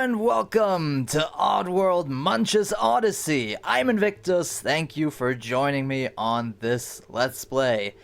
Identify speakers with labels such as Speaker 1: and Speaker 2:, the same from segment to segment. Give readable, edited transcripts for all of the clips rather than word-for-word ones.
Speaker 1: and welcome to Oddworld MUNCH'S Oddysee. I'm Invictus. Thank you for joining me on this Let's Play.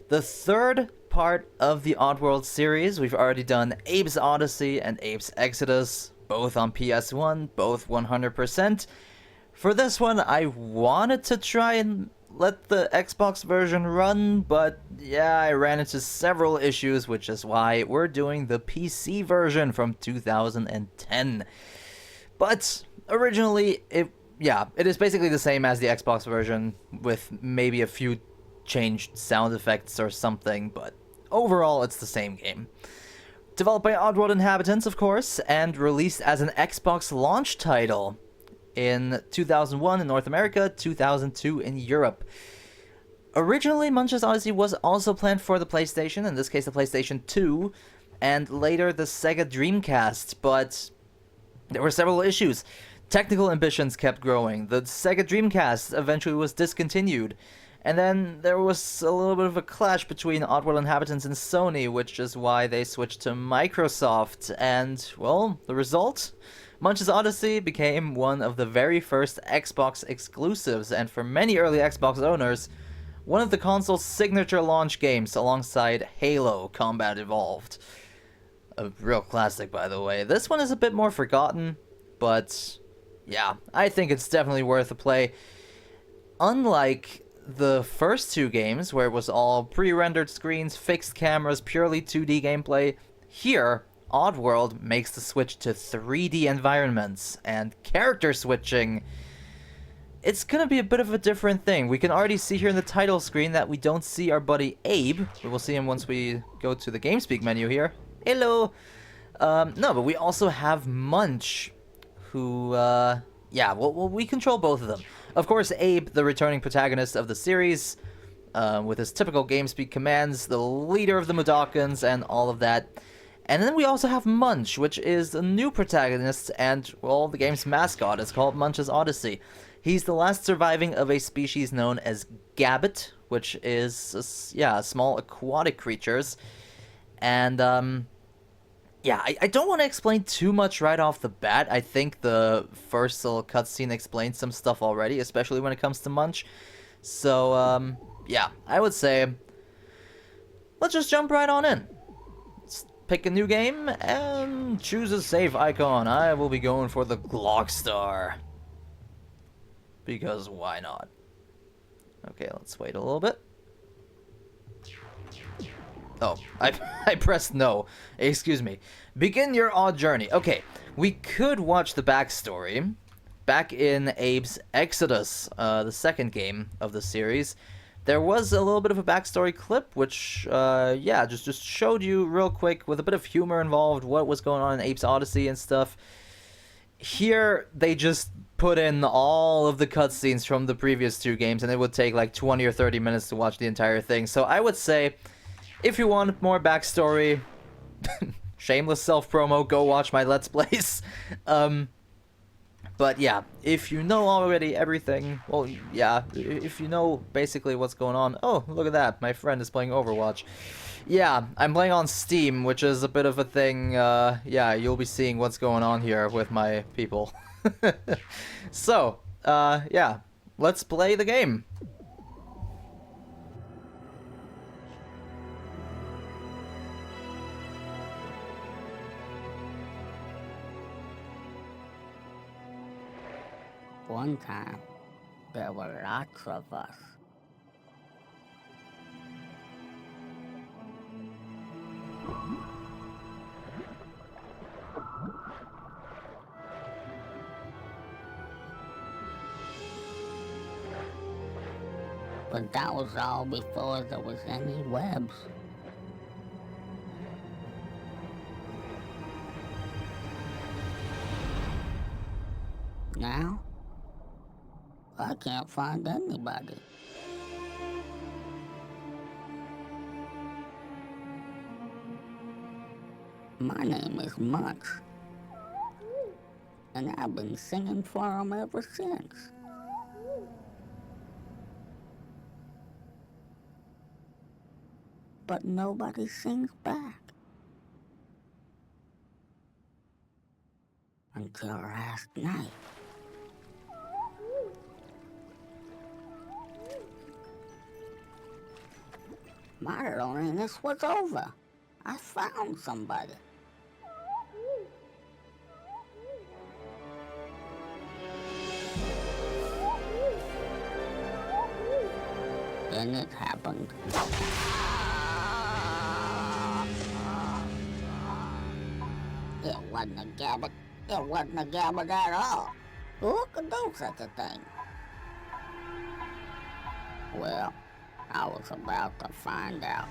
Speaker 1: The third part of the Oddworld series. We've already done Abe's Oddysee and Abe's Exoddus, both on PS1, both 100%. For this one, I wanted to try and let the Xbox version run, but yeah, I ran into several issues, which is why we're doing the PC version from 2010. But originally, it is basically the same as the Xbox version, with maybe a few changed sound effects or something, but overall, it's the same game. Developed by Oddworld Inhabitants, of course, and released as an Xbox launch title in 2001 in North America, 2002 in Europe. Originally, MUNCH'S Oddysee was also planned for the PlayStation, in this case the PlayStation 2, and later the Sega Dreamcast, but there were several issues. Technical ambitions kept growing. The Sega Dreamcast eventually was discontinued, and then there was a little bit of a clash between Oddworld Inhabitants and Sony, which is why they switched to Microsoft, and, well, the result? MUNCH'S Oddysee became one of the very first Xbox exclusives, and for many early Xbox owners, one of the console's signature launch games alongside Halo Combat Evolved. A real classic, by the way. This one is a bit more forgotten, but yeah, I think it's definitely worth a play. Unlike the first two games, where it was all pre-rendered screens, fixed cameras, purely 2D gameplay, here, Oddworld makes the switch to 3D environments, and character switching, it's gonna be a bit of a different thing. We can already see here in the title screen that we don't see our buddy Abe. We will see him once we go to the GameSpeak menu here. Hello! No, but we also have Munch, who, we control both of them. Of course, Abe, the returning protagonist of the series, with his typical GameSpeak commands, the leader of the Mudokons, and all of that. And then we also have Munch, which is a new protagonist, and, well, the game's mascot is called MUNCH'S Oddysee. He's the last surviving of a species known as Gabbit, which is, small aquatic creatures. And, I don't want to explain too much right off the bat. I think the first little cutscene explains some stuff already, especially when it comes to Munch. So, I would say, let's just jump right on in. Pick a new game, and choose a save icon. I will be going for the Glockstar. Because why not? Okay, let's wait a little bit. Oh, I pressed no. Excuse me. Begin your odd journey. Okay, we could watch the backstory. Back in Abe's Exoddus, the second game of the series, there was a little bit of a backstory clip, which, just showed you real quick, with a bit of humor involved, what was going on in Abe's Oddysee and stuff. Here, they just put in all of the cutscenes from the previous two games, and it would take like 20 or 30 minutes to watch the entire thing. So I would say, if you want more backstory, shameless self-promo, go watch my Let's Plays. But yeah, if you know already everything, well, yeah, if you know basically what's going on. Oh, look at that, my friend is playing Overwatch. Yeah, I'm playing on Steam, which is a bit of a thing. You'll be seeing what's going on here with my people. So, let's play the game.
Speaker 2: One time, there were lots of us. But that was all before there was any webs. Now, I can't find anybody. My name is Munch, and I've been singing for 'em ever since. But nobody sings back. until last night. My loneliness was over. I found somebody. Then it happened. It wasn't a Gabbit. It wasn't a Gabbit at all. Who could do such a thing? Well, I was about to find out.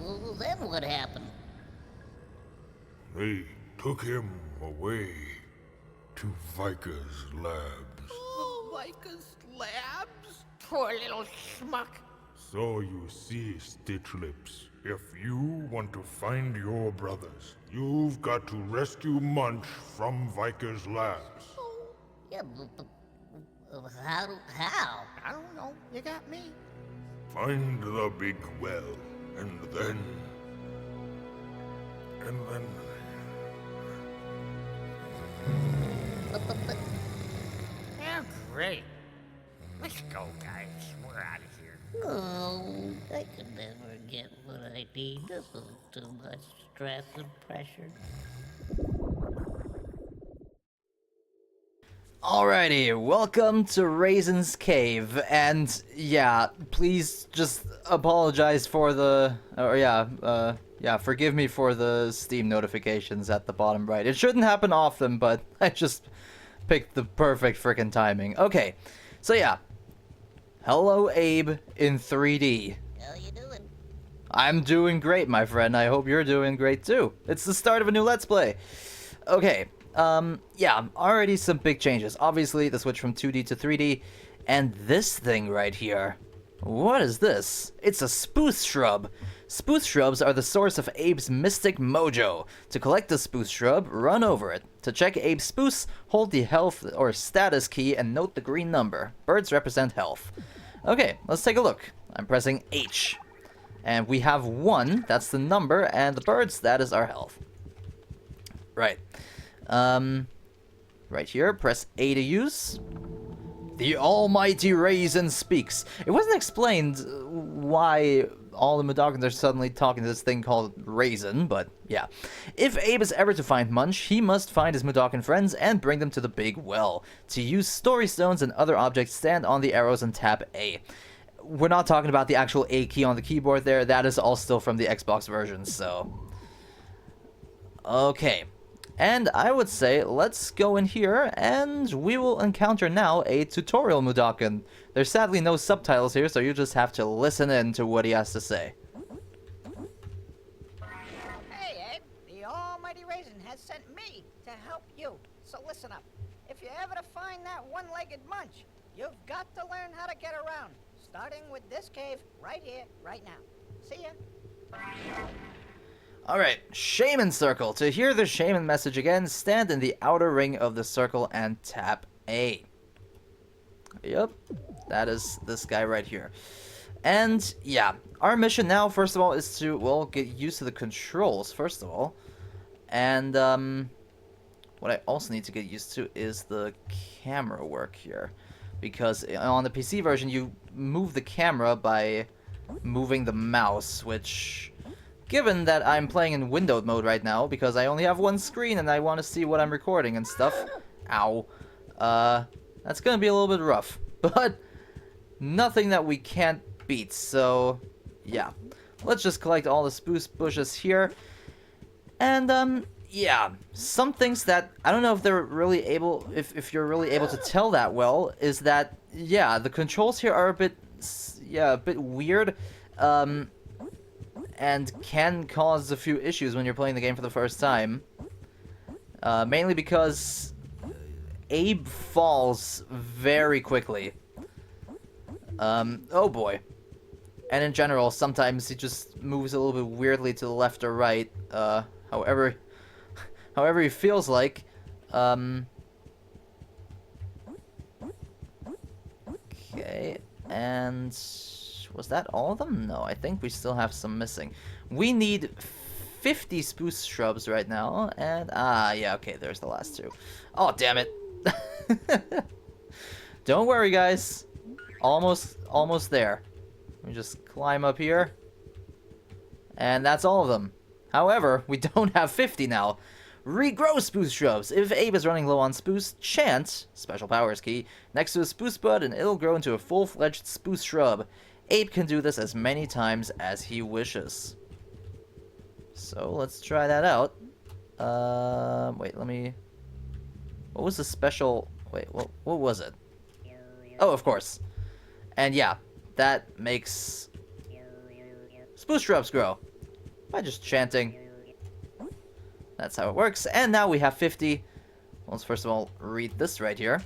Speaker 2: Well, then what happened?
Speaker 3: They took him away to Vykkers Labs.
Speaker 4: Oh, Vykkers Labs? Poor little schmuck.
Speaker 3: So you see, Stitch Lips, if you want to find your brothers, you've got to rescue Munch from Vykkers Labs.
Speaker 2: Yeah, but how?
Speaker 4: I don't know. You got me.
Speaker 3: Find the big well, and then...
Speaker 4: Yeah, great. Let's go, guys. We're out of here.
Speaker 2: Oh, I could never get what I need. This is too much stress and pressure.
Speaker 1: Alrighty, welcome to Raisin's Cave, and yeah, please just apologize for the, forgive me for the Steam notifications at the bottom right. It shouldn't happen often, but I just picked the perfect frickin' timing. Okay, so yeah, hello Abe in 3D.
Speaker 2: How you doing?
Speaker 1: I'm doing great, my friend. I hope you're doing great too. It's the start of a new Let's Play. Okay. Yeah, already some big changes. Obviously, the switch from 2D to 3D, and this thing right here. What is this? It's a spruce shrub. Spruce shrubs are the source of Abe's mystic mojo. To collect the spruce shrub, run over it. To check Abe's spruce, hold the health or status key and note the green number. Birds represent health. Okay, let's take a look. I'm pressing H. And we have 1, that's the number, and the birds, that is our health. Right. Right here, press A to use. The almighty Raisin speaks. It wasn't explained why all the Mudokons are suddenly talking to this thing called Raisin, but yeah. If Abe is ever to find Munch, he must find his Mudokon friends and bring them to the big well. To use story stones and other objects, stand on the arrows and tap A. We're not talking about the actual A key on the keyboard there. That is all still from the Xbox version, so... Okay. And I would say, let's go in here, and we will encounter now a tutorial Mudokon. There's sadly no subtitles here, so you just have to listen in to what he has to say.
Speaker 5: Hey, Ed, the almighty Raisin has sent me to help you. So listen up. If you're ever to find that one-legged Munch, you've got to learn how to get around, starting with this cave right here, right now. See ya.
Speaker 1: Alright, Shaman Circle. To hear the Shaman message again, stand in the outer ring of the circle and tap A. Yep, that is this guy right here. And, yeah, our mission now, first of all, is to, well, get used to the controls, first of all. And, what I also need to get used to is the camera work here. Because on the PC version, you move the camera by moving the mouse, which... Given that I'm playing in windowed mode right now, because I only have one screen and I want to see what I'm recording and stuff. Ow. That's gonna be a little bit rough. But, nothing that we can't beat, so... Yeah. Let's just collect all the spruce bushes here. And, yeah. Some things that... I don't know if they're really able... If you're really able to tell that well, is that yeah, the controls here are a bit, a bit weird, and can cause a few issues when you're playing the game for the first time. Mainly because Abe falls very quickly. Oh boy. And in general, sometimes he just moves a little bit weirdly to the left or right, however he feels like. Okay, and was that all of them? No, I think we still have some missing. We need 50 spruce shrubs right now, and yeah, okay, there's the last two. Oh, damn it. Don't worry, guys. Almost there. Let me just climb up here. And that's all of them. However, we don't have 50 now. Regrow spruce shrubs. If Abe is running low on spruce, chant, special powers key, next to a spruce bud and it'll grow into a full-fledged spruce shrub. Abe can do this as many times as he wishes. So let's try that out. Wait, let me... What was the special... Wait, what was it? Oh, of course. And yeah, that makes spruce shrubs grow by just chanting. That's how it works. And now we have 50. Let's first of all read this right here.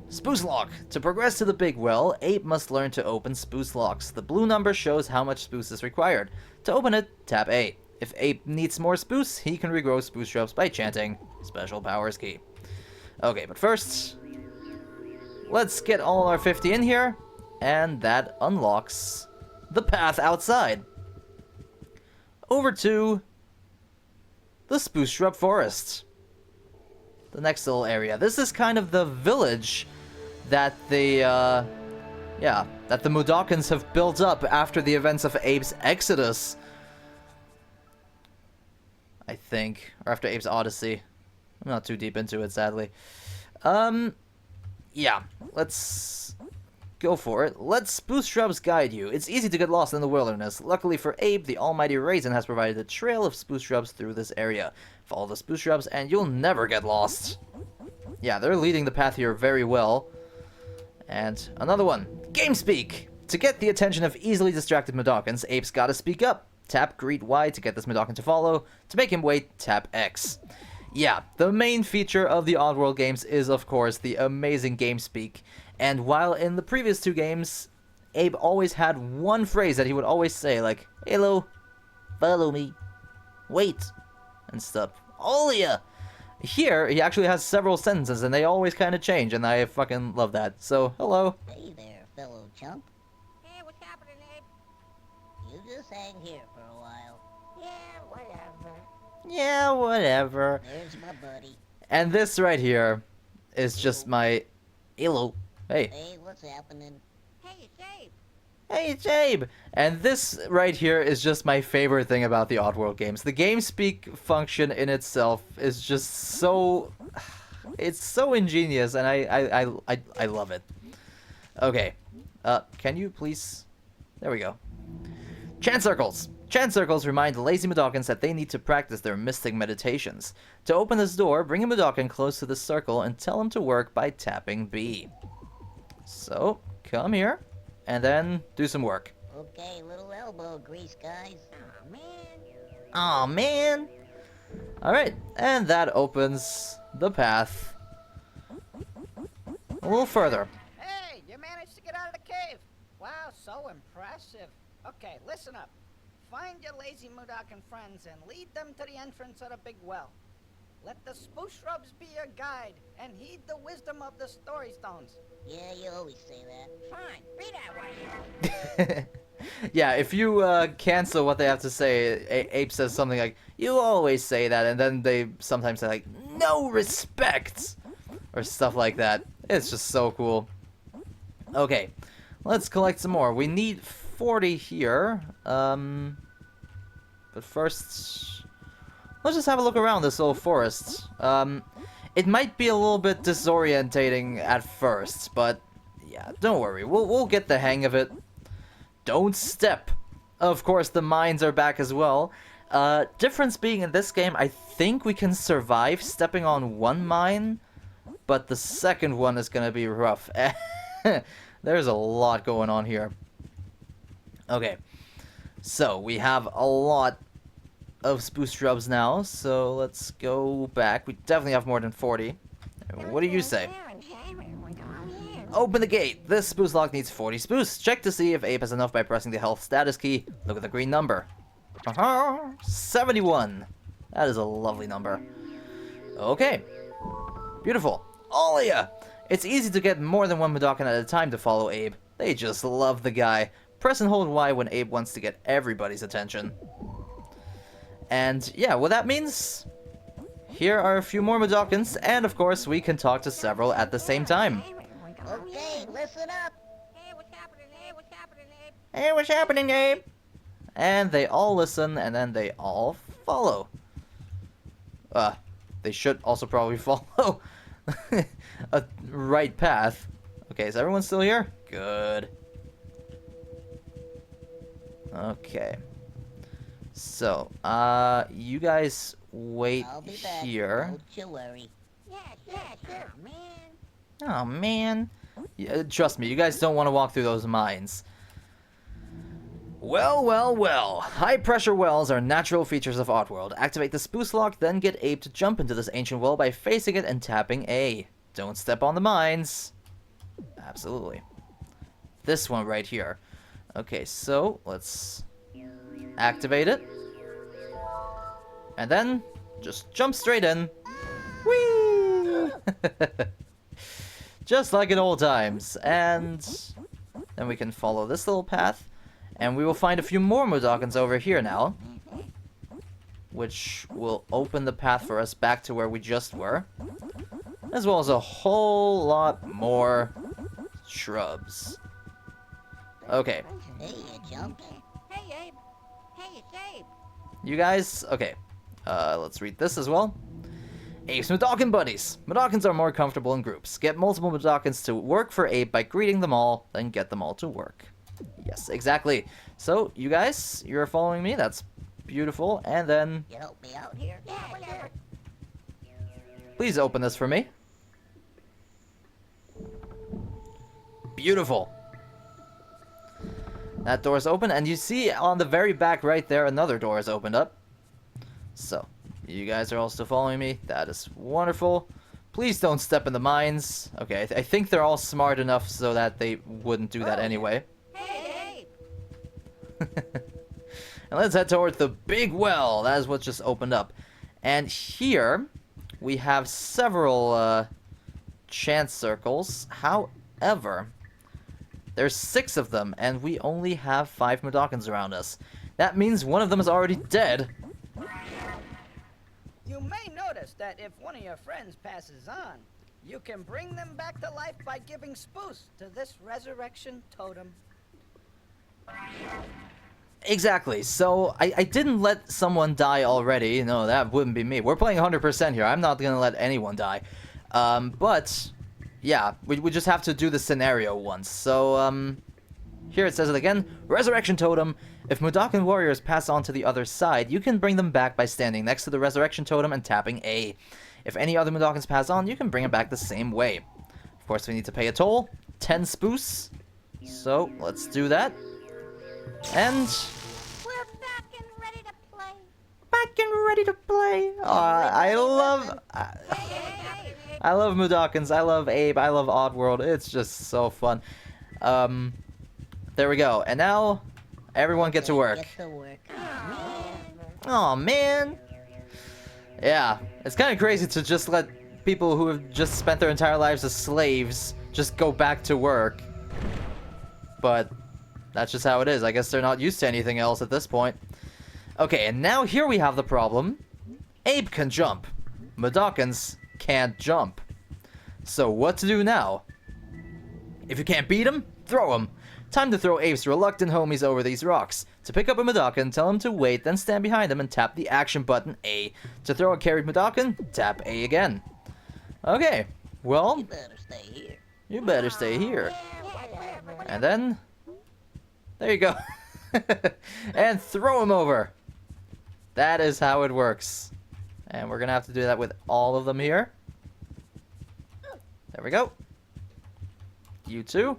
Speaker 1: Spruce lock. To progress to the big well, Abe must learn to open spruce locks. The blue number shows how much spruce is required. To open it, tap A. If Abe needs more spruce, he can regrow spruce shrubs by chanting special powers key. Okay, but first, let's get all our 50 in here, and that unlocks the path outside. Over to the spruce shrub forest. The next little area. This is kind of the village that the Mudokons have built up after the events of Abe's Exoddus. I think. Or after Abe's Odyssey. I'm not too deep into it, sadly. Yeah. Let's go for it. Let spruce shrubs guide you. It's easy to get lost in the wilderness. Luckily for Abe, the almighty Raisin has provided a trail of spruce shrubs through this area. Follow the spruce shrubs and you'll never get lost. Yeah, they're leading the path here very well. And another one. Game speak! To get the attention of easily distracted Mudokons, Abe's gotta speak up. Tap greet Y to get this Mudokon to follow. To make him wait, tap X. Yeah, the main feature of the Oddworld games is, of course, the amazing game speak. And while in the previous two games, Abe always had one phrase that he would always say, like, hello, follow me, wait, and stuff. Oh yeah! Here, he actually has several sentences, and they always kind of change, and I fucking love that. So, hello.
Speaker 2: Hey there, fellow chump.
Speaker 5: Hey, what's happening, Abe?
Speaker 2: You just hang here for a while.
Speaker 5: Yeah, whatever.
Speaker 1: Yeah, whatever.
Speaker 2: There's my buddy.
Speaker 1: And this right here is just my... Hello. Hey.
Speaker 2: Hey, what's happening?
Speaker 5: Hey, it's Abe.
Speaker 1: Hey, it's Abe! And this right here is just my favorite thing about the Oddworld games. The game speak function in itself is just so... It's so ingenious, and I love it. Okay. Can you please... There we go. Chant circles! Chant circles remind lazy Mudokons that they need to practice their mystic meditations. To open this door, bring a Mudokon close to the circle and tell him to work by tapping B. So, come here. And then do some work.
Speaker 2: Okay, little elbow grease, guys.
Speaker 5: Aw, man.
Speaker 1: Aw, man! Alright, and that opens the path a little further.
Speaker 5: Hey, you managed to get out of the cave. Wow, so impressive. Okay, listen up. Find your lazy Mudokon friends and lead them to the entrance of the big well. Let the spruce shrubs be your guide, and heed the wisdom of the story stones.
Speaker 2: Yeah, you always say that.
Speaker 5: Fine, be that way.
Speaker 1: Yeah, if you cancel what they have to say, Ape says something like, you always say that, and then they sometimes say like, no respect! Or stuff like that. It's just so cool. Okay, let's collect some more. We need 40 here. But first, let's just have a look around this little forest. It might be a little bit disorientating at first, but yeah, don't worry. We'll get the hang of it. Don't step. Of course, the mines are back as well. Difference being in this game, I think we can survive stepping on one mine, but the second one is gonna be rough. There's a lot going on here. Okay, so we have a lot of spruce shrubs now, so let's go back. We definitely have more than 40. What do you say? Open the gate. This spruce lock needs 40 spruce. Check to see if Abe has enough by pressing the health status key. Look at the green number. 71. That is a lovely number. Okay. Beautiful. All of ya! It's easy to get more than one Mudokon at a time to follow Abe. They just love the guy. Press and hold Y when Abe wants to get everybody's attention. And yeah, what that means... Here are a few more Mudokons, and of course we can talk to several at the same time.
Speaker 2: Okay, listen up.
Speaker 5: Hey, what's happening, Abe? What's happening, Abe?
Speaker 1: Hey, what's happening, Abe? And they all listen, and then they all follow. They should also probably follow a right path. Okay, is everyone still here? Good. Okay. So, you guys wait
Speaker 2: I'll be back.
Speaker 1: here.
Speaker 2: Don't you worry.
Speaker 5: Yeah, sure, man.
Speaker 1: Oh, man. Yeah, trust me, you guys don't want to walk through those mines. Well, well, well. High-pressure wells are natural features of Oddworld. Activate the spruce lock, then get Abe to jump into this ancient well by facing it and tapping A. Don't step on the mines. Absolutely. This one right here. Okay, so let's activate it. And then just jump straight in. Whee! Just like in old times. And then we can follow this little path. And we will find a few more Mudokons over here now. Which will open the path for us back to where we just were. As well as a whole lot more shrubs. Okay.
Speaker 2: Hey, you jumped.
Speaker 5: Hey, Abe. Hey, it's Abe.
Speaker 1: You guys, okay. Let's read this as well. Abe's Mudokon buddies. Mudokons are more comfortable in groups. Get multiple Mudokons to work for Abe by greeting them all, then get them all to work. Yes, exactly. So, you guys, you're following me. That's beautiful. And then,
Speaker 2: You help me out here?
Speaker 5: Yeah, sure.
Speaker 1: please open this for me. Beautiful. That door's open, and you see on the very back right there, another door is opened up. So, you guys are all still following me. That is wonderful. Please don't step in the mines. Okay, I think they're all smart enough so that they wouldn't do that anyway.
Speaker 5: Hey, Abe.
Speaker 1: And let's head towards the big well. That is what just opened up. And here, we have several chance circles. However, there's 6 of them, and we only have 5 Mudokons around us. That means one of them is already dead.
Speaker 5: You may notice that if one of your friends passes on, you can bring them back to life by giving spoos to this resurrection totem.
Speaker 1: Exactly. So, I didn't let someone die already. No, that wouldn't be me. We're playing 100% here. I'm not going to let anyone die. But, yeah, we just have to do the scenario once. So, here it says it again. Resurrection Totem. If Mudokon warriors pass on to the other side, you can bring them back by standing next to the Resurrection Totem and tapping A. If any other Mudokons pass on, you can bring them back the same way. Of course, we need to pay a toll. 10 spoos. So, let's do that. And...
Speaker 2: We're back and ready to play.
Speaker 1: back and ready to play. I love Mudokons. I love Abe. I love Oddworld. It's just so fun. There we go. And now, everyone get to work.
Speaker 2: Get to work.
Speaker 1: Oh man. Yeah, it's kind of crazy to just let people who have just spent their entire lives as slaves just go back to work. But that's just how it is. I guess they're not used to anything else at this point. Okay, and now here we have the problem. Abe can jump. Mudokons can't jump. So what to do now? If you can't beat him, throw him. Time to throw Abe's reluctant homies over these rocks. To pick up a Mudokon, tell him to wait, then stand behind him and tap the action button A. To throw a carried Mudokon, tap A again. Okay, well,
Speaker 2: You better stay here.
Speaker 1: you better stay here. And then, there you go. And throw him over. That is how it works. And we're gonna have to do that with all of them here. There we go. You too.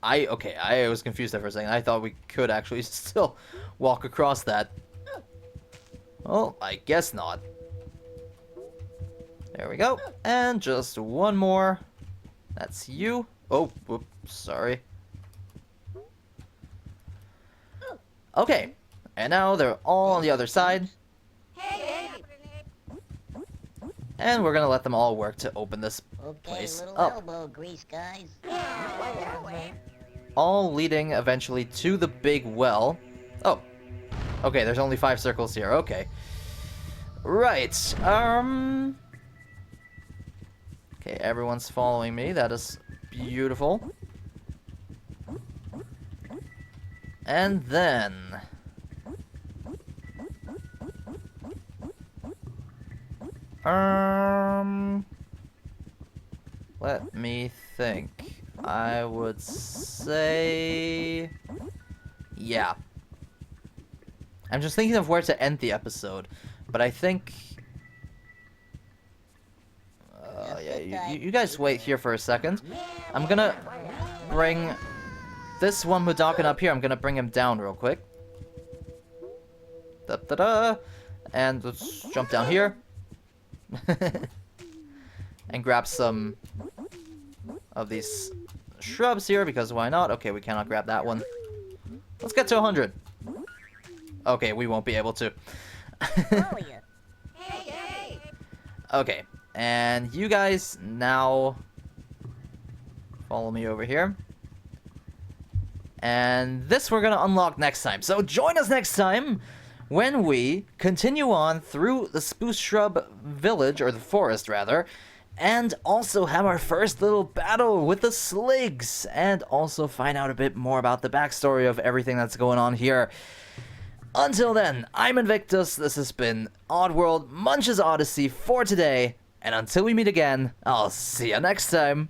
Speaker 1: Okay, I was confused there for a second. I thought we could actually still walk across that. Well, I guess not. There we go. And just one more. That's you. Oh, whoops, sorry. Okay, and now they're all on the other side. And we're gonna let them all work to open this place
Speaker 2: little
Speaker 1: up.
Speaker 2: elbow grease, guys.
Speaker 1: All leading eventually to the big well. Oh, okay, there's only 5 circles here, okay. Right, okay, everyone's following me, that is beautiful. And then... let me think. I would say... yeah. I'm just thinking of where to end the episode, but I think... yeah, you guys wait here for a second. I'm gonna bring this one Mudokon up here. I'm gonna bring him down real quick. Da-da-da! And let's jump down here. And grab some of these shrubs here, because why not? Okay, we cannot grab that one. Let's get to 100. Okay, we won't be able to. Okay, and you guys now follow me over here. And this we're gonna unlock next time. So join us next time when we continue on through the spruce shrub village, or the forest rather, and also have our first little battle with the sligs, and also find out a bit more about the backstory of everything that's going on here. Until then, I'm Invictus, this has been Oddworld Munch's Odyssey for today, and until we meet again, I'll see you next time.